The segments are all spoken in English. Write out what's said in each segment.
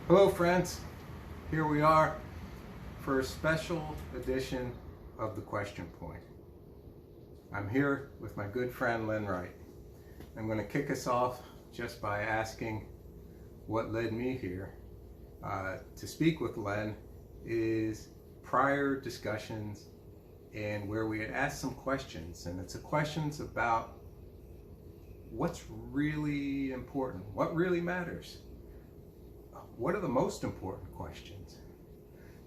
Hello friends, here we are for a special edition of the Question Point. I'm here with my good friend Len Wright. I'm going to kick us off just by asking what led me here. To speak with Len is prior discussions and where we had asked some questions, and it's questions about what's really important, what really matters. What are the most important questions?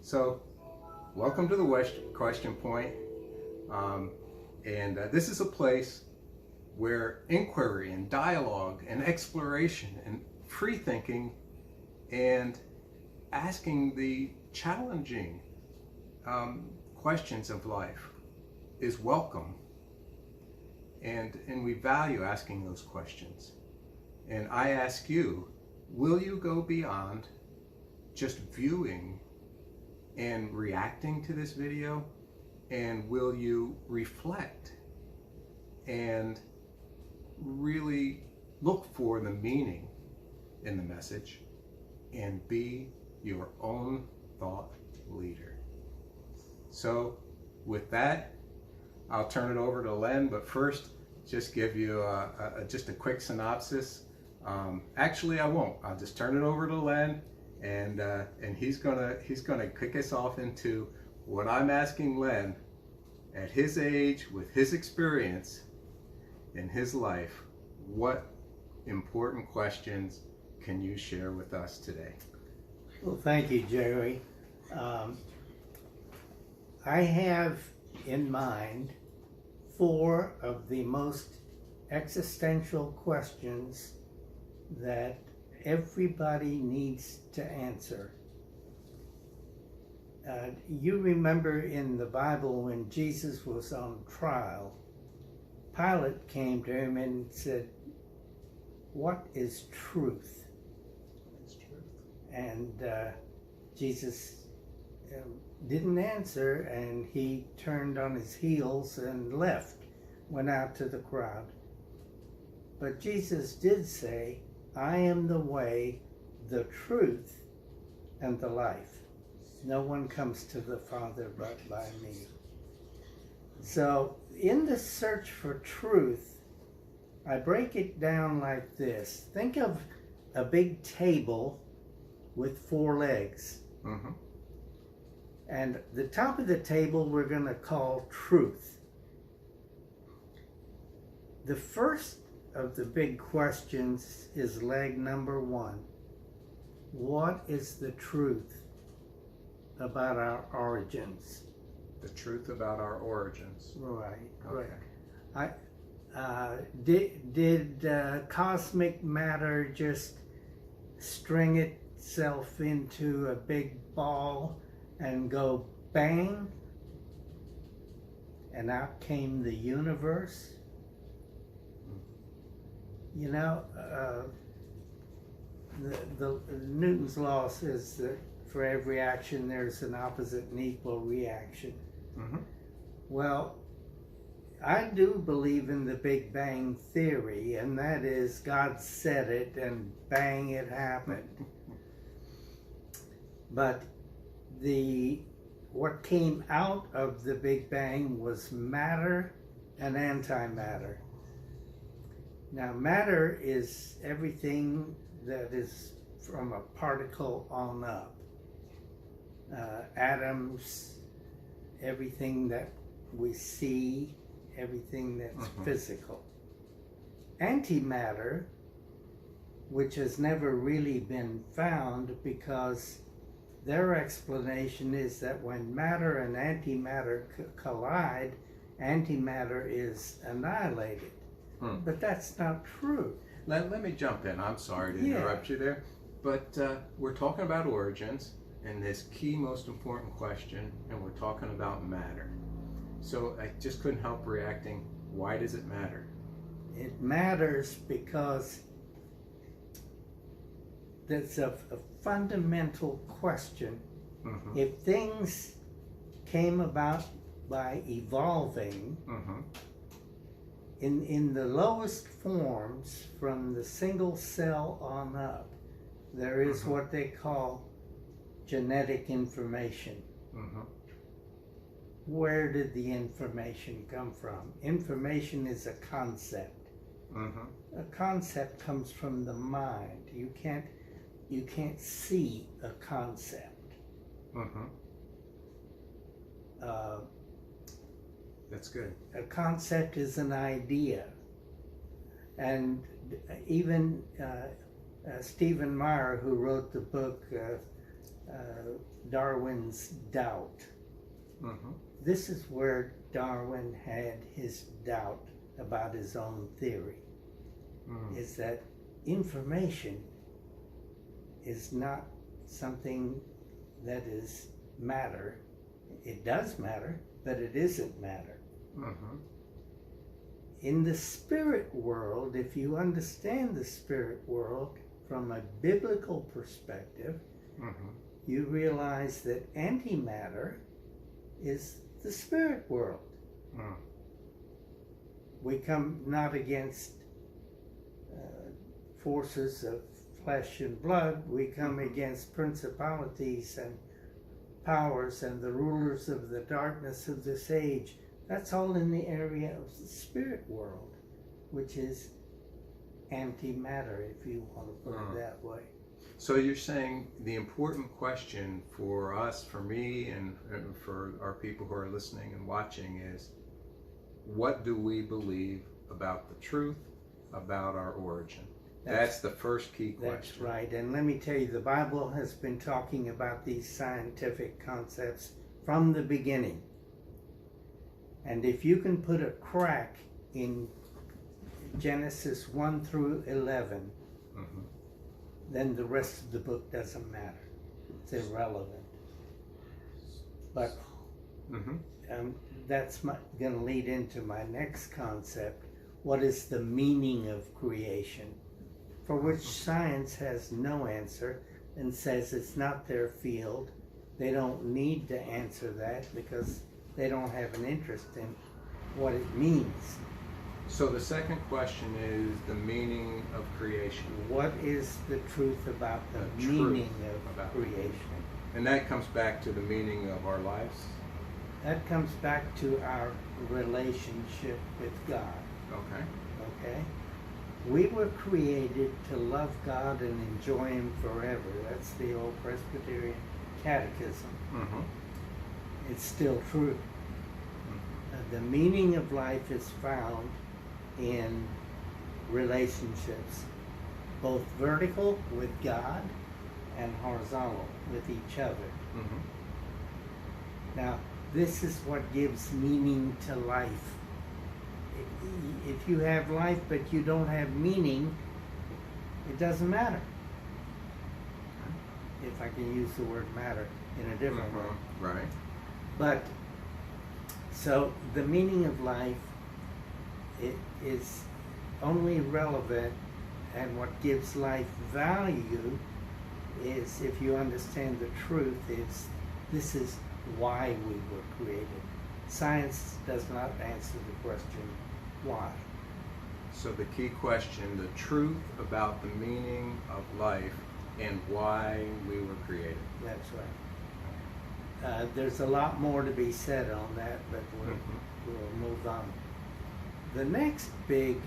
So, welcome to the Question Point. This is a place where inquiry and dialogue and exploration and free thinking and asking the challenging questions of life is welcome. And we value asking those questions. And I ask you, will you go beyond just viewing and reacting to this video? And will you reflect and really look for the meaning in the message and be your own thought leader? So with that, I'll turn it over to Len, but first just give you just a quick synopsis. Actually, I won't. I'll just turn it over to Len, and he's gonna kick us off into what I'm asking Len at his age, with his experience in his life. What important questions can you share with us today? Well, thank you, Jerry. I have in mind 4 of the most existential questions that everybody needs to answer. You remember in the Bible when Jesus was on trial, Pilate came to him and said, "What is truth?" And Jesus didn't answer, and he turned on his heels and left, went out to the crowd. But Jesus did say, "I am the way, the truth, and the life. No one comes to the Father but by me." So in the search for truth, I break it down like this. Think of a big table with 4 legs. Mm-hmm. And the top of the table we're going to call truth. The first of the big questions is leg number 1. What is the truth about our origins? The truth about our origins. Right, Okay. right. Did cosmic matter just string itself into a big ball and go bang, and out came the universe? You know, the Newton's law says that for every action there's an opposite and equal reaction. Mm-hmm. Well, I do believe in the Big Bang Theory, and that is God said it and bang, it happened. But what came out of the Big Bang was matter and antimatter. Now, matter is everything that is from a particle on up. Atoms, everything that we see, everything that's physical. Antimatter, which has never really been found, because their explanation is that when matter and antimatter collide, antimatter is annihilated. But that's not true. Let me jump in. I'm sorry to interrupt you there, but we're talking about origins and this key, most important question, and we're talking about matter. So I just couldn't help reacting. Why does it matter? It matters because that's a fundamental question. Mm-hmm. If things came about by evolving, Mm-hmm. in the lowest forms, from the single cell on up, there is what they call genetic information. Where did the information come from? Information is a concept. A concept comes from the mind. You can't see a concept. That's good. A concept is an idea. And even Stephen Meyer, who wrote the book Darwin's Doubt, this is where Darwin had his doubt about his own theory, is that information is not something that is matter. It does matter, but it isn't matter. In the spirit world, if you understand the spirit world from a biblical perspective, you realize that antimatter is the spirit world. We come not against forces of flesh and blood, we come against principalities and powers and the rulers of the darkness of this age. That's all in the area of the spirit world, which is antimatter, if you want to put it that way. So you're saying the important question for us, for me, and for our people who are listening and watching is, what do we believe about the truth, about our origin? That's the first key question. That's right. And let me tell you, the Bible has been talking about these scientific concepts from the beginning. And if you can put a crack in Genesis 1 through 11, then the rest of the book doesn't matter. It's irrelevant. But that's going to lead into my next concept. What is the meaning of creation? For which science has no answer and says it's not their field. They don't need to answer that because they don't have an interest in what it means. So the second question is the meaning of creation. What is the truth about the meaning of creation? And that comes back to the meaning of our lives? That comes back to our relationship with God. Okay? We were created to love God and enjoy Him forever. That's the old Presbyterian Catechism. It's still true. The meaning of life is found in relationships, both vertical with God and horizontal with each other. Now, this is what gives meaning to life. If you have life but you don't have meaning, it doesn't matter. If I can use the word matter in a different way. Right. But, so the meaning of life, it is only relevant, and what gives life value is, if you understand the truth, is this is why we were created. Science does not answer the question, why? So the key question, the truth about the meaning of life and why we were created. That's right. There's a lot more to be said on that, but we'll move on. The next big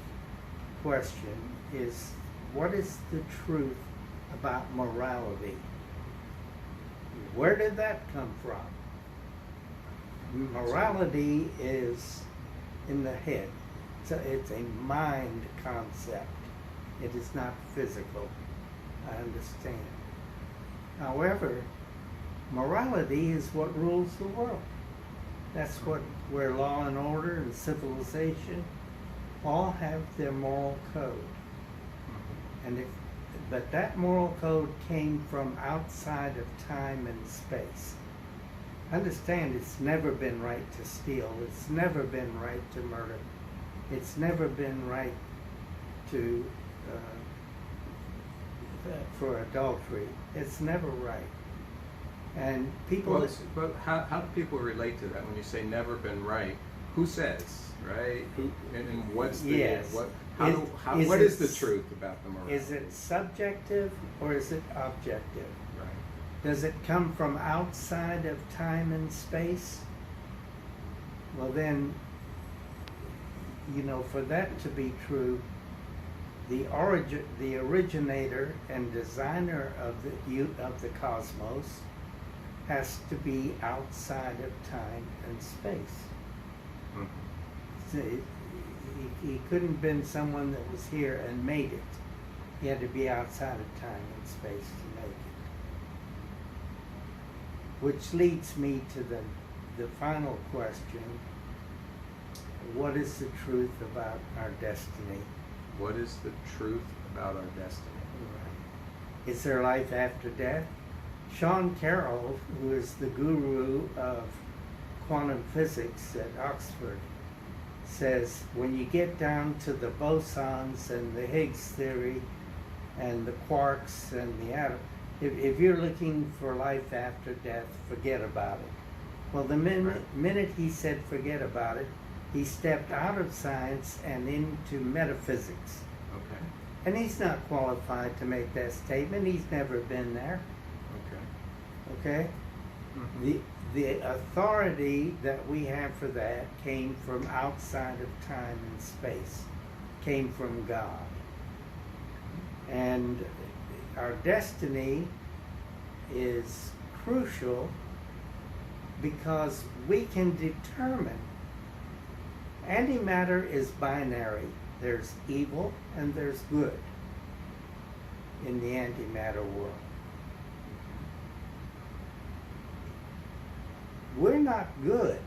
question is, what is the truth about morality? Where did that come from? Morality is in the head. So it's a mind concept. It is not physical. I understand. However, morality is what rules the world. That's where law and order and civilization all have their moral code. But that moral code came from outside of time and space. Understand, it's never been right to steal. It's never been right to murder. It's never been right to for adultery. It's never right. And people. But how do people relate to that when you say never been right? Who says, right? Who and what's the What is the truth about the morality? Is it subjective or is it objective? Right. Does it come from outside of time and space? Well then, for that to be true, the originator and designer of the cosmos has to be outside of time and space. Mm-hmm. So he couldn't have been someone that was here and made it. He had to be outside of time and space to make it. Which leads me to the final question. What is the truth about our destiny? What is the truth about our destiny? Right. Is there life after death? Sean Carroll, who is the guru of quantum physics at Oxford, says when you get down to the bosons and the Higgs theory and the quarks and the atom, if you're looking for life after death, forget about it. Well, the minute he said forget about it, he stepped out of science and into metaphysics. Okay. And he's not qualified to make that statement. He's never been there. Okay? Mm-hmm. The authority that we have for that came from outside of time and space, came from God. And our destiny is crucial because we can determine. Antimatter is binary. There's evil and there's good in the antimatter world. We're not good.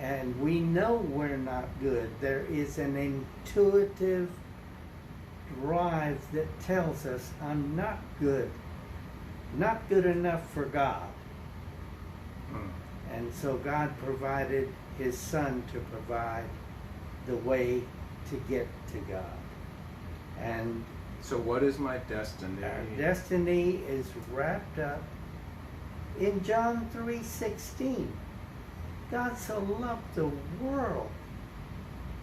And we know we're not good. There is an intuitive drive that tells us I'm not good. Not good enough for God. And so God provided his Son to provide the way to get to God. And so what is my destiny? our destiny is wrapped up in John 3:16. God so loved the world,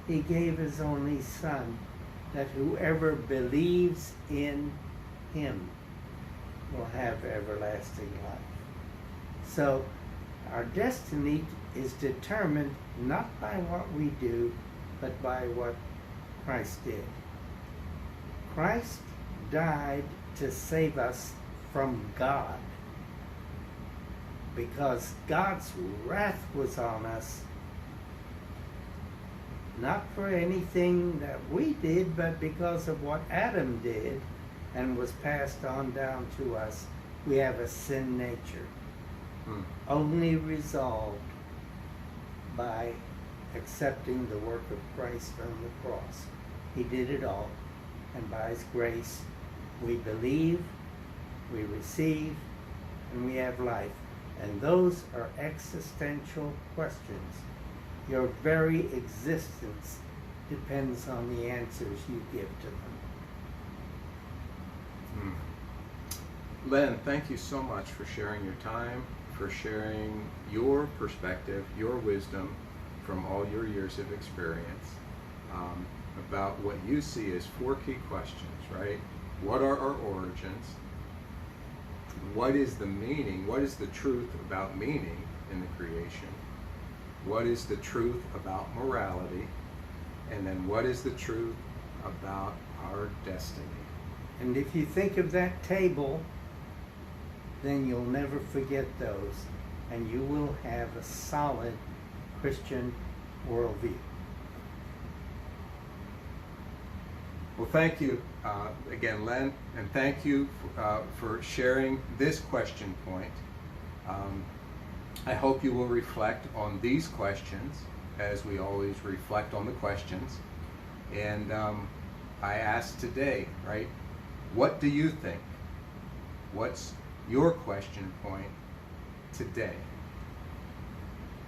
he gave his only Son, that whoever believes in him will have everlasting life. So our destiny is determined not by what we do, but by what Christ did. Christ died to save us from God, because God's wrath was on us, not for anything that we did, but because of what Adam did and was passed on down to us. We have a sin nature, only resolved by accepting the work of Christ on the cross. He did it all, and by his grace we believe, we receive, and we have life. And those are existential questions. Your very existence depends on the answers you give to them. Len, thank you so much for sharing your time, for sharing your perspective, your wisdom from all your years of experience about what you see as 4 key questions, right? What are our origins? What is the meaning? What is the truth about meaning in the creation? What is the truth about morality? And then what is the truth about our destiny? And if you think of that table, then you'll never forget those, and you will have a solid Christian worldview. Well, thank you again, Len, and thank you for sharing this question point. I hope you will reflect on these questions, as we always reflect on the questions. And I asked today, right, what do you think? What's your question point today?